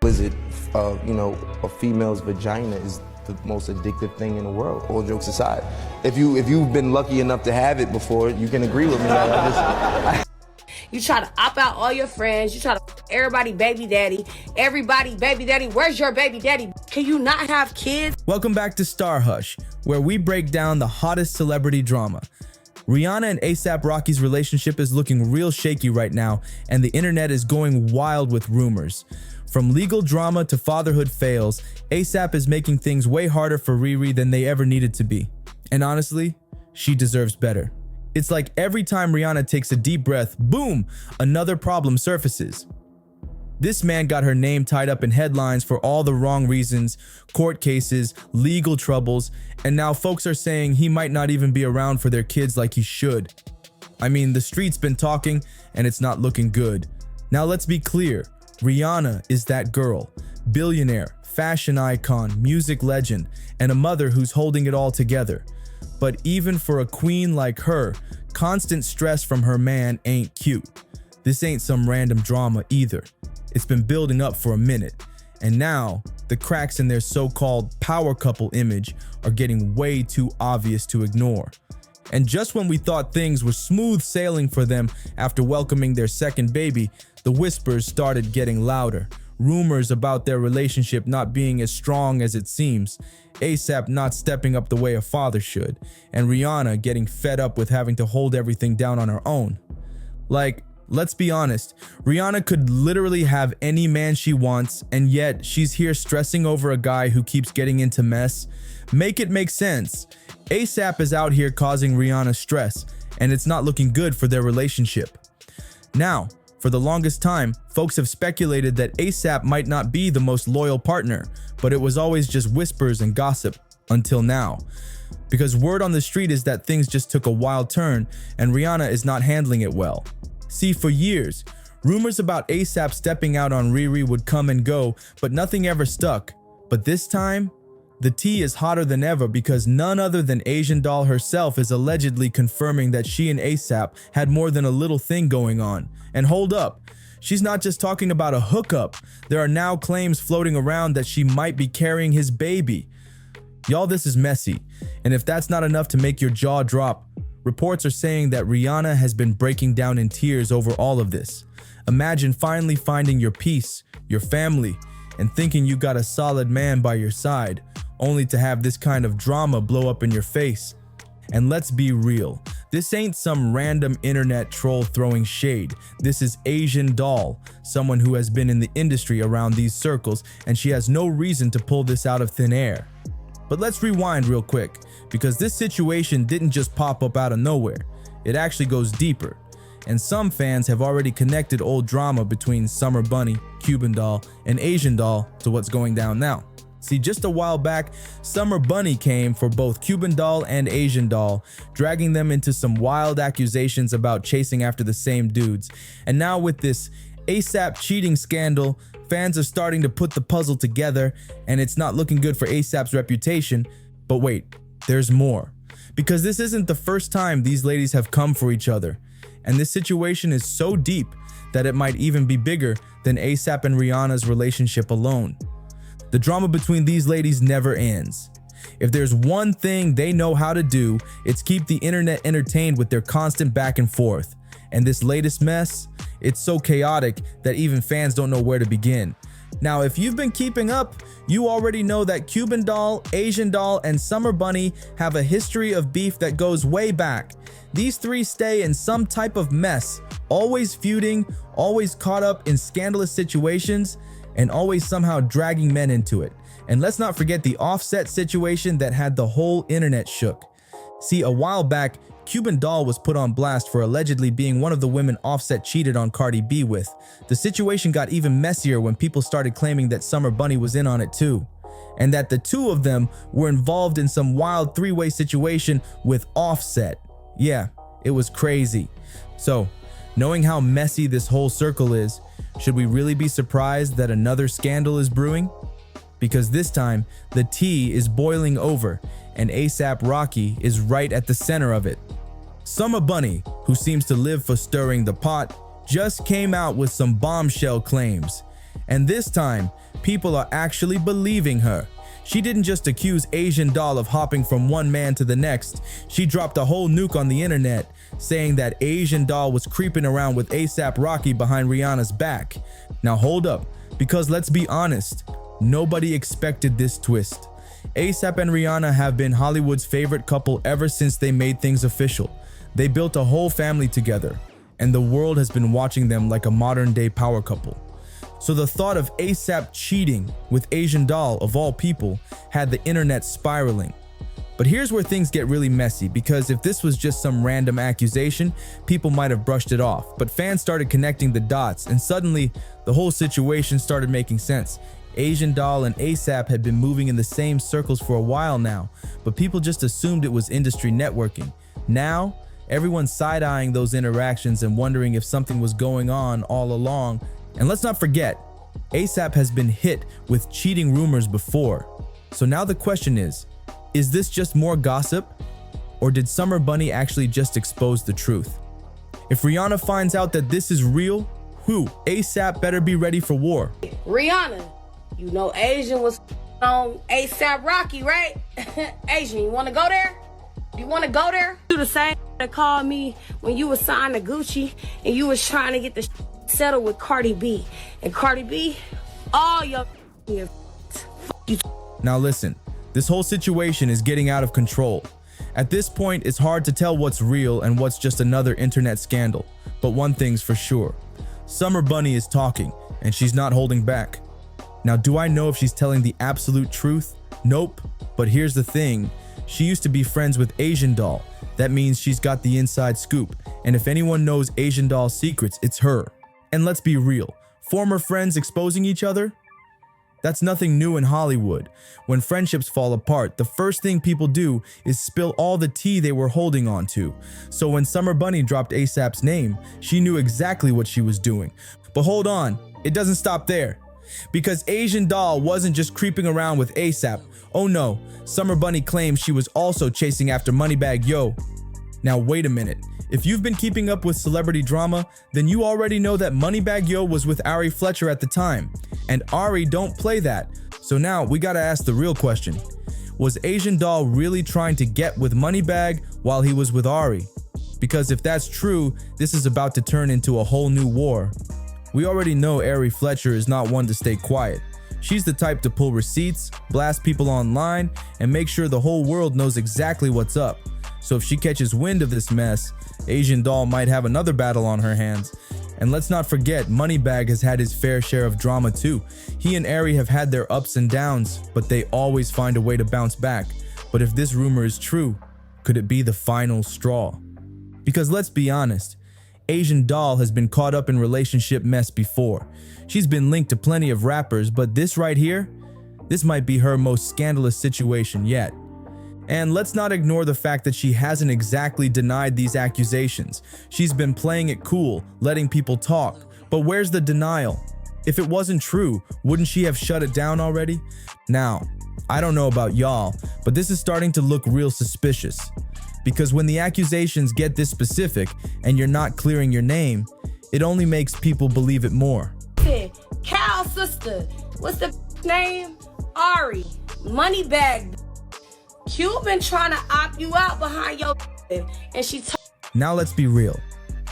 is it, a female's vagina is the most addictive thing in the world, all jokes aside. If you've been lucky enough to have it before, you can agree with me. You try to opt out all your friends. You try to everybody baby daddy. Everybody baby daddy. Where's your baby daddy? Can you not have kids? Welcome back to StarHush, where we break down the hottest celebrity drama. Rihanna and ASAP Rocky's relationship is looking real shaky right now, and the internet is going wild with rumors. From legal drama to fatherhood fails, ASAP is making things way harder for Riri than they ever needed to be. And honestly, she deserves better. It's like every time Rihanna takes a deep breath, boom, another problem surfaces. This man got her name tied up in headlines for all the wrong reasons, court cases, legal troubles, and now folks are saying he might not even be around for their kids like he should. I mean, the street's been talking, and it's not looking good. Now let's be clear, Rihanna is that girl, billionaire, fashion icon, music legend, and a mother who's holding it all together. But even for a queen like her, constant stress from her man ain't cute. This ain't some random drama either. It's been building up for a minute, and now the cracks in their so-called power couple image are getting way too obvious to ignore. And just when we thought things were smooth sailing for them after welcoming their second baby, the whispers started getting louder. Rumors about their relationship not being as strong as it seems, ASAP not stepping up the way a father should, and Rihanna getting fed up with having to hold everything down on her own. Like, let's be honest, Rihanna could literally have any man she wants, and yet she's here stressing over a guy who keeps getting into mess. Make it make sense. ASAP is out here causing Rihanna stress, and it's not looking good for their relationship. Now, for the longest time, folks have speculated that ASAP might not be the most loyal partner, but it was always just whispers and gossip until now. Because word on the street is that things just took a wild turn and Rihanna is not handling it well. See, for years, rumors about ASAP stepping out on Riri would come and go, but nothing ever stuck. But this time, the tea is hotter than ever because none other than Asian Doll herself is allegedly confirming that she and ASAP had more than a little thing going on. And hold up, she's not just talking about a hookup. There are now claims floating around that she might be carrying his baby. Y'all, this is messy. And if that's not enough to make your jaw drop, reports are saying that Rihanna has been breaking down in tears over all of this. Imagine finally finding your peace, your family, and thinking you got a solid man by your side, only to have this kind of drama blow up in your face. And let's be real, this ain't some random internet troll throwing shade. This is Asian Doll, someone who has been in the industry around these circles, and she has no reason to pull this out of thin air. But let's rewind real quick, because this situation didn't just pop up out of nowhere. It actually goes deeper. And some fans have already connected old drama between Summer Bunny, Cuban Doll, and Asian Doll to what's going down now. See, just a while back, Summer Bunny came for both Cuban Doll and Asian Doll, dragging them into some wild accusations about chasing after the same dudes. And now with this ASAP cheating scandal, fans are starting to put the puzzle together, and it's not looking good for ASAP's reputation. But wait, there's more. Because this isn't the first time these ladies have come for each other. And this situation is so deep that it might even be bigger than ASAP and Rihanna's relationship alone. The drama between these ladies never ends. If there's one thing they know how to do, it's keep the internet entertained with their constant back and forth. And this latest mess, it's so chaotic that even fans don't know where to begin. Now, if you've been keeping up, you already know that Cuban Doll, Asian Doll, and Summer Bunny have a history of beef that goes way back. These three stay in some type of mess, always feuding, always caught up in scandalous situations, and always somehow dragging men into it. And let's not forget the Offset situation that had the whole internet shook. See, a while back, Cuban Doll was put on blast for allegedly being one of the women Offset cheated on Cardi B with. The situation got even messier when people started claiming that Summer Bunny was in on it too, and that the two of them were involved in some wild three-way situation with Offset. Yeah, it was crazy. So, knowing how messy this whole circle is, should we really be surprised that another scandal is brewing? Because this time, the tea is boiling over, and ASAP Rocky is right at the center of it. Summer Bunny, who seems to live for stirring the pot, just came out with some bombshell claims. And this time, people are actually believing her. She didn't just accuse Asian Doll of hopping from one man to the next. She dropped a whole nuke on the internet, saying that Asian Doll was creeping around with ASAP Rocky behind Rihanna's back. Now hold up, because let's be honest, nobody expected this twist. ASAP and Rihanna have been Hollywood's favorite couple ever since they made things official. They built a whole family together, and the world has been watching them like a modern-day power couple. So the thought of ASAP cheating with Asian Doll, of all people, had the internet spiraling. But here's where things get really messy, because if this was just some random accusation, people might have brushed it off. But fans started connecting the dots, and suddenly, the whole situation started making sense. Asian Doll and ASAP had been moving in the same circles for a while now, but people just assumed it was industry networking. Now, everyone's side-eyeing those interactions and wondering if something was going on all along. And let's not forget, ASAP has been hit with cheating rumors before. So now the question is this just more gossip? Or did Summer Bunny actually just expose the truth? If Rihanna finds out that this is real, ASAP better be ready for war. Rihanna, you know Asian was on ASAP Rocky, right? Asian, you want to go there? You want to go there? You the same that called me when you was signed to Gucci and you was trying to get the settled with Cardi B. And Cardi B, all your you. Now listen, this whole situation is getting out of control. At this point, it's hard to tell what's real and what's just another internet scandal. But one thing's for sure, Summer Bunny is talking, and she's not holding back. Now, do I know if she's telling the absolute truth? Nope. But here's the thing, she used to be friends with Asian Doll. That means she's got the inside scoop, and if anyone knows Asian Doll's secrets, it's her. And let's be real, former friends exposing each other? That's nothing new in Hollywood. When friendships fall apart, the first thing people do is spill all the tea they were holding on to. So when Summer Bunny dropped ASAP's name, she knew exactly what she was doing. But hold on, it doesn't stop there. Because Asian Doll wasn't just creeping around with ASAP. Oh no, Summer Bunny claims she was also chasing after Moneybagg Yo. Now wait a minute. If you've been keeping up with celebrity drama, then you already know that Moneybagg Yo was with Ari Fletcher at the time. And Ari don't play that. So now we gotta ask the real question. Was Asian Doll really trying to get with Moneybagg while he was with Ari? Because if that's true, this is about to turn into a whole new war. We already know Ari Fletcher is not one to stay quiet. She's the type to pull receipts, blast people online, and make sure the whole world knows exactly what's up. So if she catches wind of this mess, Asian Doll might have another battle on her hands. And let's not forget, Moneybagg has had his fair share of drama too. He and Ari have had their ups and downs, but they always find a way to bounce back. But if this rumor is true, could it be the final straw? Because let's be honest, Asian Doll has been caught up in relationship mess before. She's been linked to plenty of rappers, but this right here, this might be her most scandalous situation yet. And let's not ignore the fact that she hasn't exactly denied these accusations. She's been playing it cool, letting people talk. But where's the denial? If it wasn't true, wouldn't she have shut it down already? Now, I don't know about y'all, but this is starting to look real suspicious. Because when the accusations get this specific and you're not clearing your name, it only makes people believe it more. Cal's sister, what's the name? Ari, Moneybagg. Q been trying to opt you out behind your and she Now let's be real.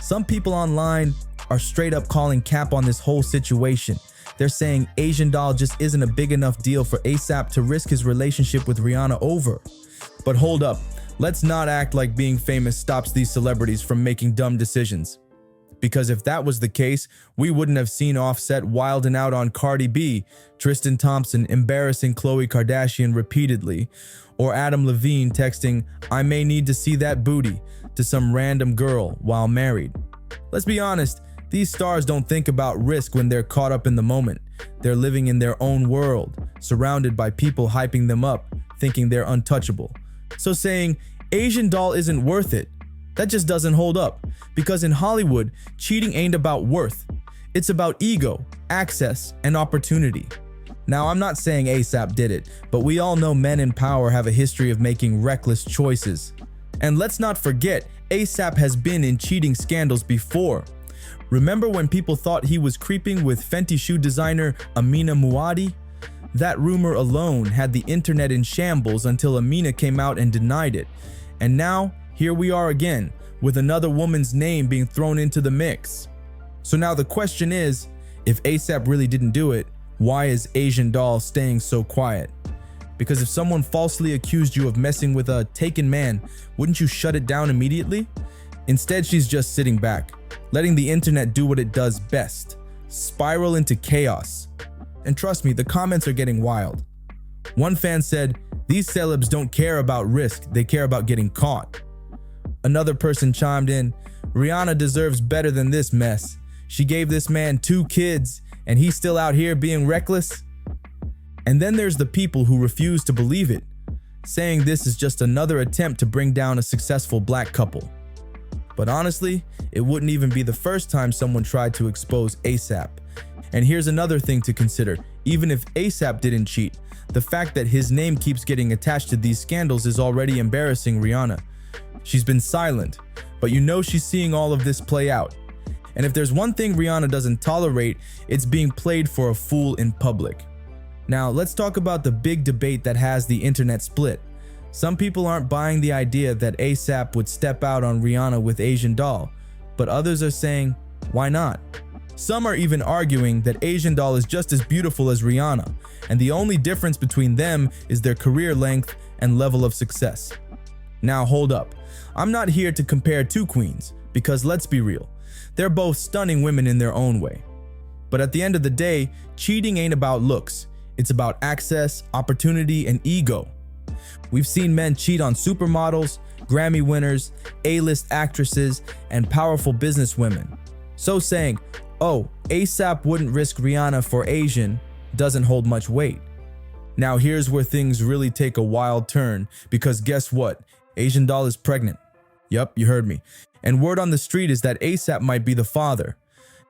Some people online are straight up calling cap on this whole situation. They're saying Asian Doll just isn't a big enough deal for ASAP to risk his relationship with Rihanna over. But hold up, let's not act like being famous stops these celebrities from making dumb decisions. Because if that was the case, we wouldn't have seen Offset wilding out on Cardi B, Tristan Thompson embarrassing Khloe Kardashian repeatedly, or Adam Levine texting, "I may need to see that booty," to some random girl while married. Let's be honest, these stars don't think about risk when they're caught up in the moment. They're living in their own world, surrounded by people hyping them up, thinking they're untouchable. So saying, Asian Doll isn't worth it, that just doesn't hold up. Because in Hollywood, cheating ain't about worth. It's about ego, access, and opportunity. Now, I'm not saying ASAP did it, but we all know men in power have a history of making reckless choices. And let's not forget, ASAP has been in cheating scandals before. Remember when people thought he was creeping with Fenty shoe designer Amina Muaddi? That rumor alone had the internet in shambles until Amina came out and denied it. And now, here we are again, with another woman's name being thrown into the mix. So now the question is, if ASAP really didn't do it, why is Asian Doll staying so quiet? Because if someone falsely accused you of messing with a taken man, wouldn't you shut it down immediately? Instead, she's just sitting back, letting the internet do what it does best, spiral into chaos. And trust me, the comments are getting wild. One fan said, "These celebs don't care about risk, they care about getting caught." Another person chimed in, "Rihanna deserves better than this mess. She gave this man 2 kids, and he's still out here being reckless." And then there's the people who refuse to believe it, saying this is just another attempt to bring down a successful black couple. But honestly, it wouldn't even be the first time someone tried to expose ASAP. And here's another thing to consider. Even if ASAP didn't cheat, the fact that his name keeps getting attached to these scandals is already embarrassing Rihanna. She's been silent, but you know she's seeing all of this play out. And if there's one thing Rihanna doesn't tolerate, it's being played for a fool in public. Now, let's talk about the big debate that has the internet split. Some people aren't buying the idea that ASAP would step out on Rihanna with Asian Doll, but others are saying, why not? Some are even arguing that Asian Doll is just as beautiful as Rihanna, and the only difference between them is their career length and level of success. Now hold up, I'm not here to compare 2 queens, because let's be real, they're both stunning women in their own way. But at the end of the day, cheating ain't about looks, it's about access, opportunity, and ego. We've seen men cheat on supermodels, Grammy winners, A-list actresses, and powerful businesswomen. So saying, oh, ASAP wouldn't risk Rihanna for Asian doesn't hold much weight. Now here's where things really take a wild turn, because guess what? Asian Doll is pregnant. Yup, you heard me. And word on the street is that ASAP might be the father.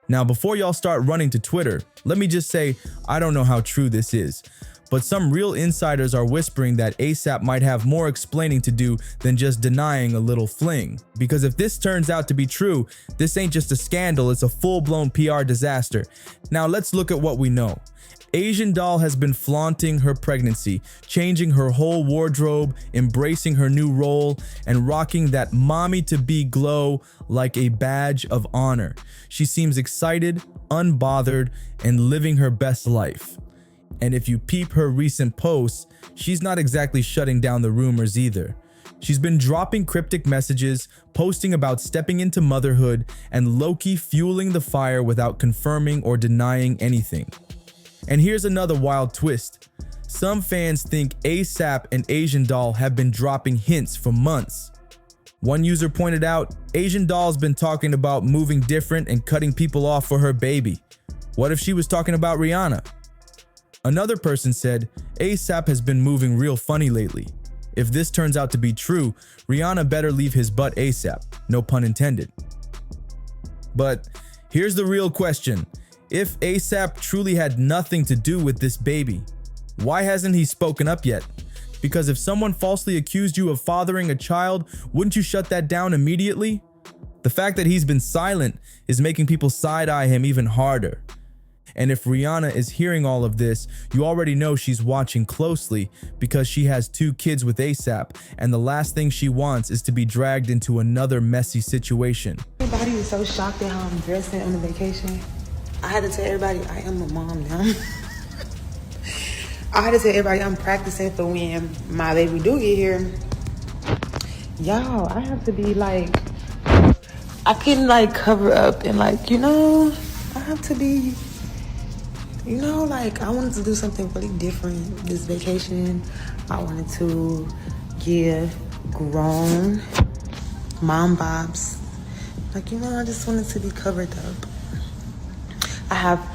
Now before y'all start running to Twitter, let me just say, I don't know how true this is, but some real insiders are whispering that ASAP might have more explaining to do than just denying a little fling. Because if this turns out to be true, this ain't just a scandal, it's a full-blown PR disaster. Now let's look at what we know. Asian Doll has been flaunting her pregnancy, changing her whole wardrobe, embracing her new role, and rocking that mommy-to-be glow like a badge of honor. She seems excited, unbothered, and living her best life. And if you peep her recent posts, she's not exactly shutting down the rumors either. She's been dropping cryptic messages, posting about stepping into motherhood, and low-key fueling the fire without confirming or denying anything. And here's another wild twist. Some fans think ASAP and Asian Doll have been dropping hints for months. One user pointed out, Asian Doll's been talking about moving different and cutting people off for her baby. What if she was talking about Rihanna? Another person said, ASAP has been moving real funny lately. If this turns out to be true, Rihanna better leave his butt ASAP, no pun intended. But here's the real question. If ASAP truly had nothing to do with this baby, why hasn't he spoken up yet? Because if someone falsely accused you of fathering a child, wouldn't you shut that down immediately? The fact that he's been silent is making people side-eye him even harder. And if Rihanna is hearing all of this, you already know she's watching closely because she has 2 kids with ASAP, and the last thing she wants is to be dragged into another messy situation. Everybody is so shocked at how I'm dressing on the vacation. I had to tell everybody I am a mom now. I had to tell everybody I'm practicing for when my baby do get here. Y'all, I have to be like, I couldn't like cover up and like, I have to be, like I wanted to do something really different this vacation. I wanted to give grown mom bobs. Like, I just wanted to be covered up. I have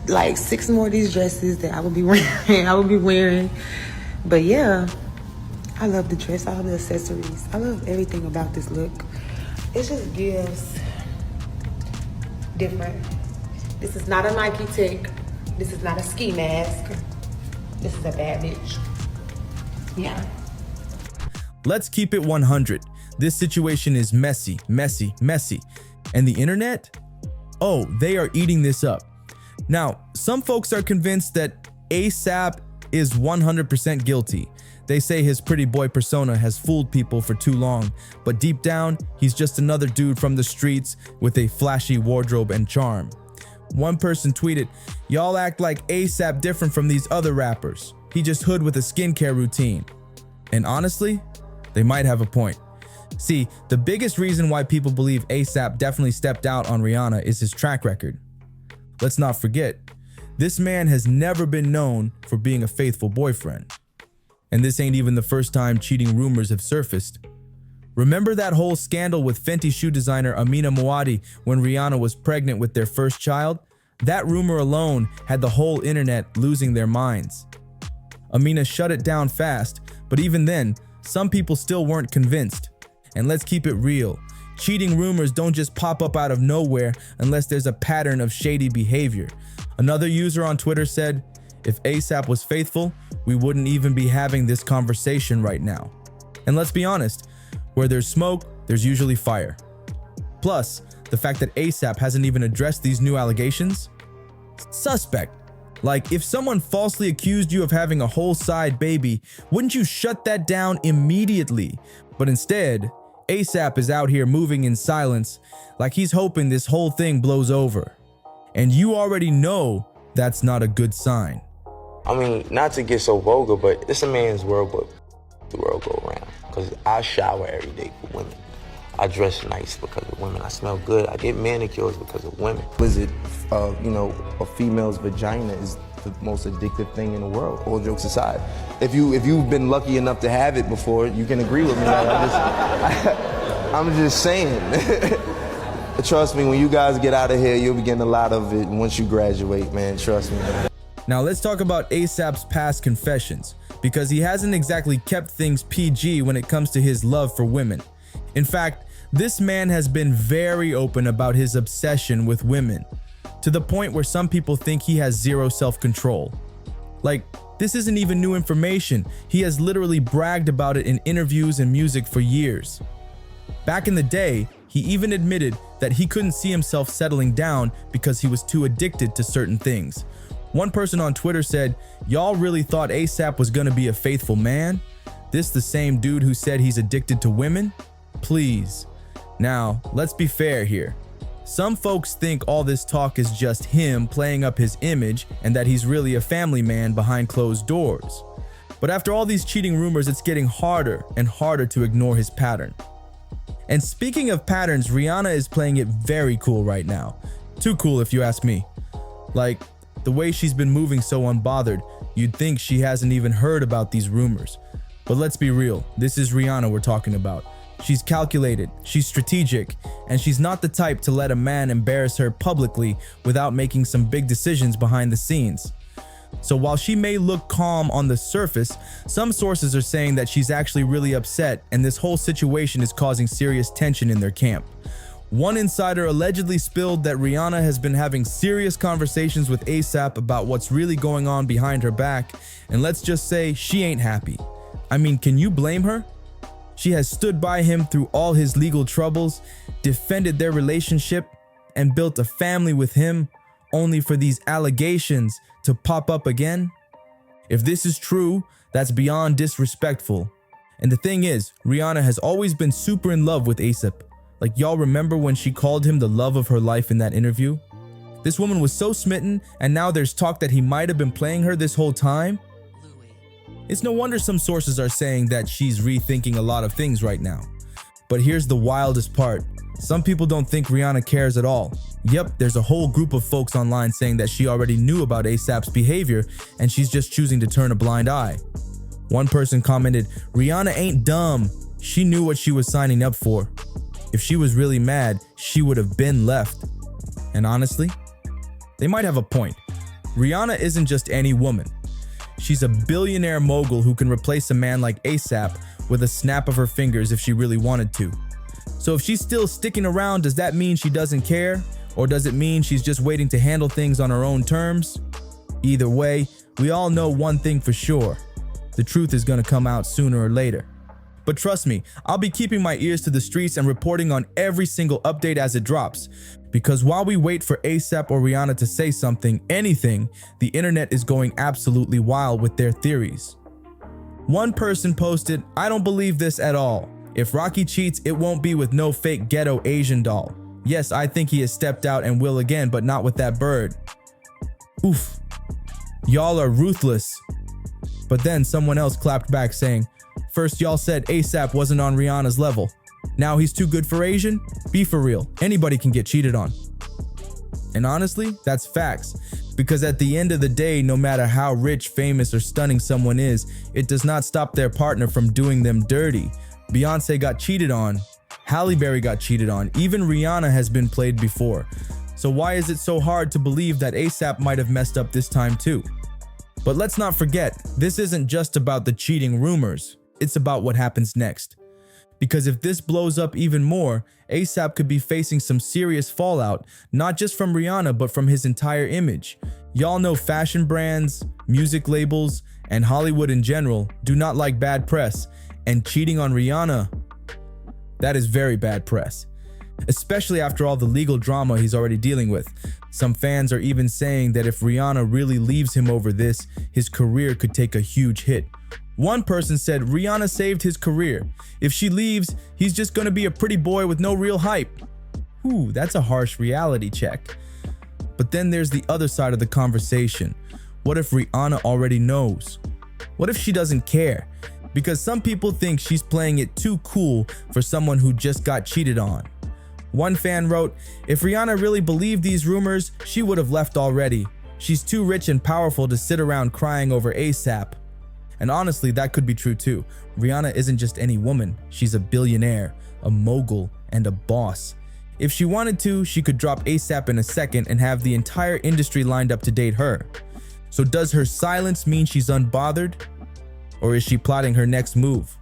like 6 more of these dresses that I will be wearing. But yeah, I love the dress, I love the accessories. I love everything about this look. It just gives different. This is not a Nike Tech. This is not a ski mask. This is a bad bitch. Yeah. Let's keep it 100. This situation is messy, messy, messy. And the internet? oh, they are eating this up. Now, some folks are convinced that ASAP is 100% guilty. They say his pretty boy persona has fooled people for too long, but deep down, he's just another dude from the streets with a flashy wardrobe and charm. One person tweeted, "Y'all act like ASAP different from these other rappers. He just hood with a skincare routine." And honestly, they might have a point. See, the biggest reason why people believe ASAP definitely stepped out on Rihanna is his track record. Let's not forget, this man has never been known for being a faithful boyfriend. And this ain't even the first time cheating rumors have surfaced. Remember that whole scandal with Fenty shoe designer Amina Muaddi when Rihanna was pregnant with their first child? That rumor alone had the whole internet losing their minds. Amina shut it down fast, but even then, some people still weren't convinced. And let's keep it real. Cheating rumors don't just pop up out of nowhere unless there's a pattern of shady behavior. Another user on Twitter said, "If ASAP was faithful, we wouldn't even be having this conversation right now." And let's be honest, where there's smoke, there's usually fire. Plus, the fact that ASAP hasn't even addressed these new allegations? Suspect. Like, if someone falsely accused you of having a whole side baby, wouldn't you shut that down immediately? But instead, ASAP is out here moving in silence, like he's hoping this whole thing blows over. And you already know that's not a good sign. I mean, not to get so vulgar, but it's a man's world, but the world go around. Because I shower every day for women. I dress nice because of women. I smell good. I get manicures because of women. Visit, a female's vagina is the most addictive thing in the world, all jokes aside. If you've been lucky enough to have it before, you can agree with me. I'm just saying. Trust me, when you guys get out of here, you'll be getting a lot of it once you graduate, man. Trust me, man. Now let's talk about ASAP's past confessions, because he hasn't exactly kept things PG when it comes to his love for women. In fact, this man has been very open about his obsession with women, to the point where some people think he has zero self-control. Like, this isn't even new information. He has literally bragged about it in interviews and music for years. Back in the day, he even admitted that he couldn't see himself settling down because he was too addicted to certain things. One person on Twitter said, "Y'all really thought ASAP was gonna be a faithful man? This the same dude who said he's addicted to women? Please." Now, let's be fair here. Some folks think all this talk is just him playing up his image and that he's really a family man behind closed doors. But after all these cheating rumors, it's getting harder and harder to ignore his pattern. And speaking of patterns, Rihanna is playing it very cool right now. Too cool if you ask me. Like, the way she's been moving so unbothered, you'd think she hasn't even heard about these rumors. But let's be real, this is Rihanna we're talking about. She's calculated, she's strategic, and she's not the type to let a man embarrass her publicly without making some big decisions behind the scenes. So while she may look calm on the surface, some sources are saying that she's actually really upset, and this whole situation is causing serious tension in their camp. One insider allegedly spilled that Rihanna has been having serious conversations with ASAP about what's really going on behind her back, and let's just say she ain't happy. I mean, can you blame her? She has stood by him through all his legal troubles, defended their relationship, and built a family with him, only for these allegations to pop up again? If this is true, that's beyond disrespectful. And the thing is, Rihanna has always been super in love with ASAP. Like, y'all remember when she called him the love of her life in that interview? This woman was so smitten, and now there's talk that he might have been playing her this whole time. It's no wonder some sources are saying that she's rethinking a lot of things right now. But here's the wildest part. Some people don't think Rihanna cares at all. Yep, there's a whole group of folks online saying that she already knew about ASAP's behavior and she's just choosing to turn a blind eye. One person commented, "Rihanna ain't dumb. She knew what she was signing up for. If she was really mad, she would have been left." And honestly, they might have a point. Rihanna isn't just any woman. She's a billionaire mogul who can replace a man like ASAP with a snap of her fingers if she really wanted to. So if she's still sticking around, does that mean she doesn't care? Or does it mean she's just waiting to handle things on her own terms? Either way, we all know one thing for sure. The truth is gonna come out sooner or later. But trust me, I'll be keeping my ears to the streets and reporting on every single update as it drops. Because while we wait for ASAP or Rihanna to say something, anything, the internet is going absolutely wild with their theories. One person posted, "I don't believe this at all. If Rocky cheats, it won't be with no fake ghetto Asian doll. Yes, I think he has stepped out and will again, but not with that bird." Oof. Y'all are ruthless. But then someone else clapped back saying, "First y'all said ASAP wasn't on Rihanna's level. Now he's too good for Asian? Be for real. Anybody can get cheated on." And honestly, that's facts. Because at the end of the day, no matter how rich, famous, or stunning someone is, it does not stop their partner from doing them dirty. Beyonce got cheated on. Halle Berry got cheated on. Even Rihanna has been played before. So why is it so hard to believe that ASAP might have messed up this time too? But let's not forget, this isn't just about the cheating rumors. It's about what happens next. Because if this blows up even more, ASAP could be facing some serious fallout, not just from Rihanna, but from his entire image. Y'all know fashion brands, music labels, and Hollywood in general do not like bad press, and cheating on Rihanna, that is very bad press. Especially after all the legal drama he's already dealing with. Some fans are even saying that if Rihanna really leaves him over this, his career could take a huge hit. One person said Rihanna saved his career. If she leaves, he's just gonna be a pretty boy with no real hype. Ooh, that's a harsh reality check. But then there's the other side of the conversation. What if Rihanna already knows? What if she doesn't care? Because some people think she's playing it too cool for someone who just got cheated on. One fan wrote, "If Rihanna really believed these rumors, she would have left already. She's too rich and powerful to sit around crying over ASAP." And honestly, that could be true too. Rihanna isn't just any woman. She's a billionaire, a mogul, and a boss. If she wanted to, she could drop ASAP in a second and have the entire industry lined up to date her. So does her silence mean she's unbothered? Or is she plotting her next move?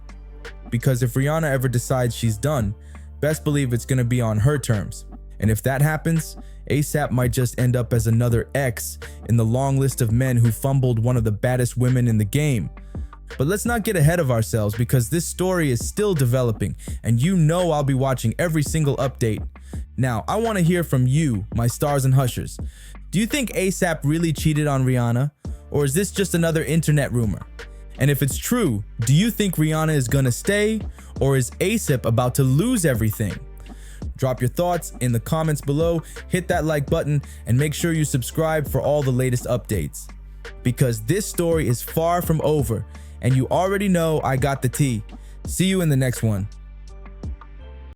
Because if Rihanna ever decides she's done, best believe it's gonna be on her terms. And if that happens, ASAP might just end up as another X in the long list of men who fumbled one of the baddest women in the game. But let's not get ahead of ourselves because this story is still developing and you know I'll be watching every single update. Now, I want to hear from you, my stars and hushers. Do you think ASAP really cheated on Rihanna? Or is this just another internet rumor? And if it's true, do you think Rihanna is gonna stay? Or is ASAP about to lose everything? Drop your thoughts in the comments below, hit that like button, and make sure you subscribe for all the latest updates. Because this story is far from over, and you already know I got the tea. See you in the next one.